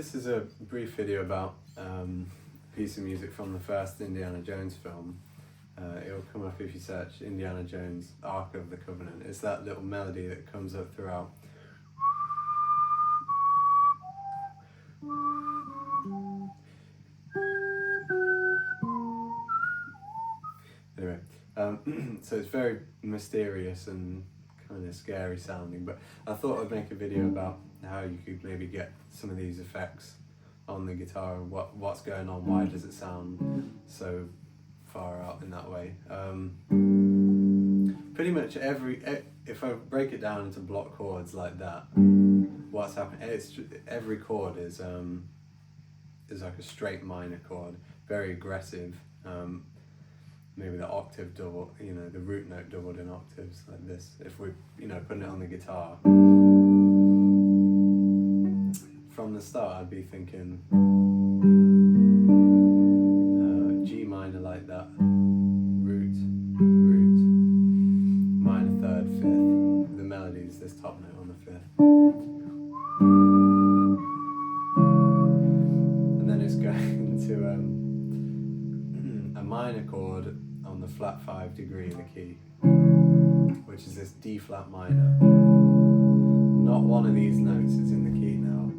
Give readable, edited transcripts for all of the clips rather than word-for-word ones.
this is a brief video about a piece of music from the first Indiana Jones film. It'll come up if you search Indiana Jones Ark of the Covenant. It's that little melody that comes up throughout. Anyway, so it's very mysterious and kind of scary sounding, but I thought I'd make a video about how you could maybe get some of these effects on the guitar and what's going on, why does it sound so far out in that way. Pretty much if I break it down into block chords like that, what's happening, every chord is like a straight minor chord, very aggressive. Maybe the octave double, the root note doubled in octaves like this. If we're, putting it on the guitar, from the start I'd be thinking G minor like that, root, minor third, fifth. The melody is this top note on the fifth. And then it's going to a minor chord on the flat 5 degree of the key, which is this D flat minor. Not one of these notes is in the key now.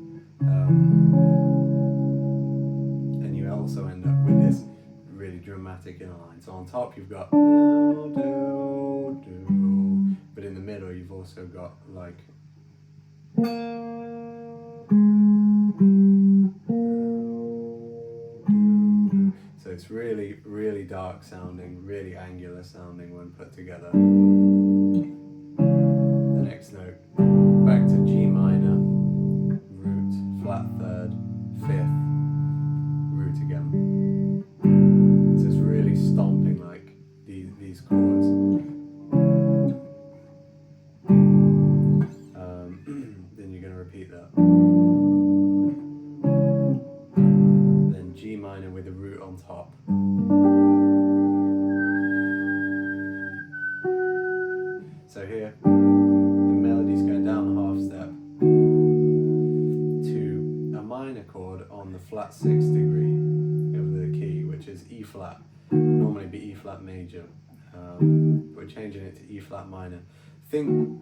And you also end up with this really dramatic inner line. So on top you've got do, do, do, but in the middle you've also got like so it's really, really dark sounding, really angular sounding when put together. The next note, back to G minor, root, flat third, fifth, root again. So it's really stomping like these chords. Then you're going to repeat that. Then G minor with a root on top. So here, the melody's going down a half step to a minor chord on the flat 6 degree of the key, which is E flat. Normally be E flat major. We're changing it to E flat minor. Think,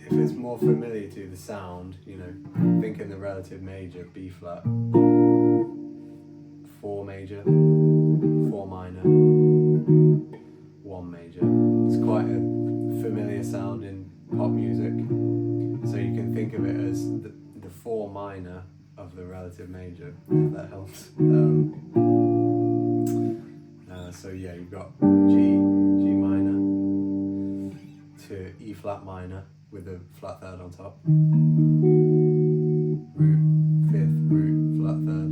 if it's more familiar to the sound, think in the relative major, B flat, 4 major, 4 minor, 1 major. It's quite a familiar sound in pop music, so you can think of it as the 4 minor of the relative major, if that helps. So yeah, you've got G minor to E flat minor with a flat third on top, root, fifth, root, flat third,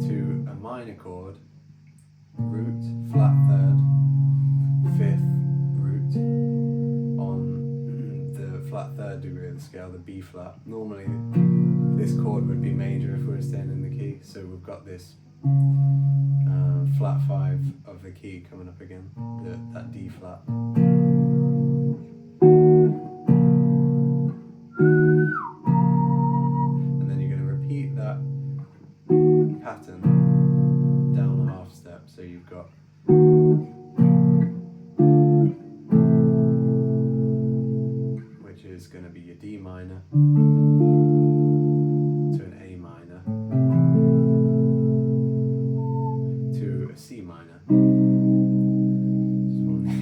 to a minor chord, root, flat third, fifth, root, on the flat third degree of the scale, the B flat. Normally this chord would be major if we were staying in the key, so we've got this flat 5 of the key coming up again, that D flat. And then you're going to repeat that pattern down a half step, so you've got which is going to be your D minor to an A minor to a C minor. It's one of the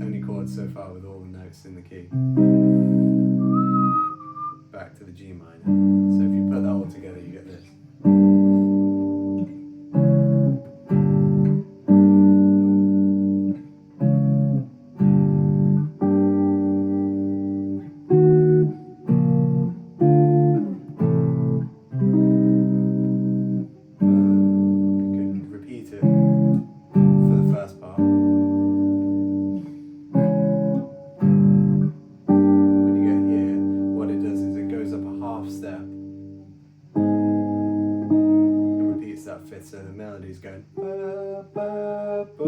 only chords so far with all the notes in the key. Back to the G minor. So if you put that all together, you get this. So the melody's going ba, ba, ba.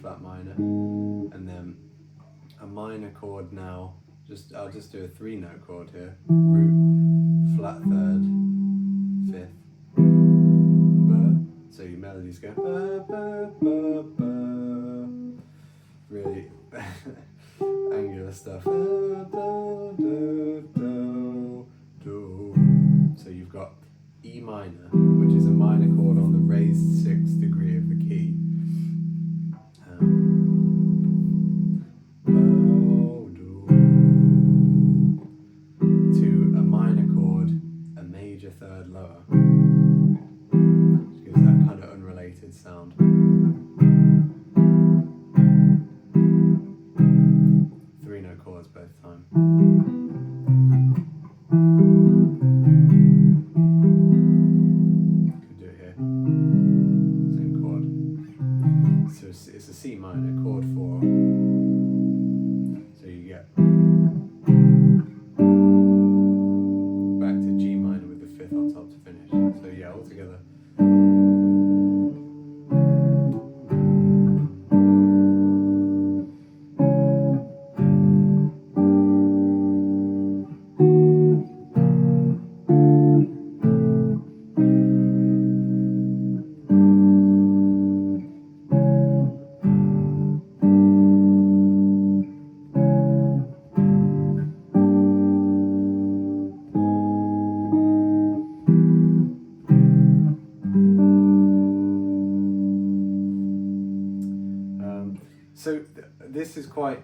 flat minor, and then a minor chord now. I'll just do a 3-note chord here. Root, flat third, fifth. So your melodies go ba, ba, ba, ba. Really angular stuff. Da, da, da, da, do. So you've got E minor, which is a minor chord on the raised 6th degree of the key. To a minor chord, a major third lower, which gives that kind of unrelated sound. 3-note chords both time. Could do it here. Same chord. So it's a C minor, chord 4. So you get back to G minor with the 5th on top to finish. So yeah, all together. So this is quite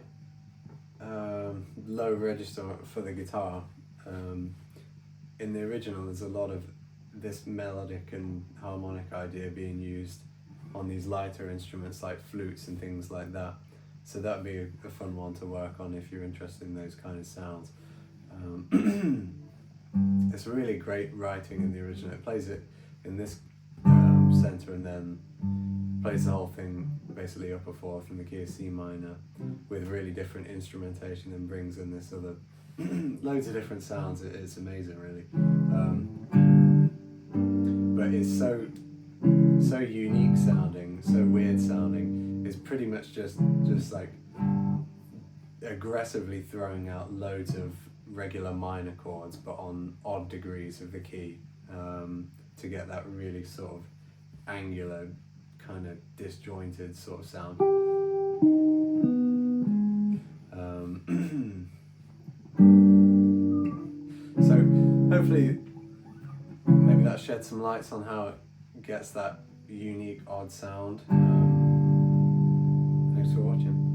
low register for the guitar. In the original, there's a lot of this melodic and harmonic idea being used on these lighter instruments like flutes and things like that. So that'd be a fun one to work on if you're interested in those kind of sounds. It's really great writing in the original. It plays it in this center and then plays the whole thing basically upper 4th in the key of C minor with really different instrumentation and brings in this other loads of different sounds. It's amazing, really. But it's so unique sounding, so weird sounding. It's pretty much just like aggressively throwing out loads of regular minor chords but on odd degrees of the key to get that really sort of angular, kind of disjointed sort of sound. So hopefully maybe that sheds some lights on how it gets that unique odd sound. Thanks for watching.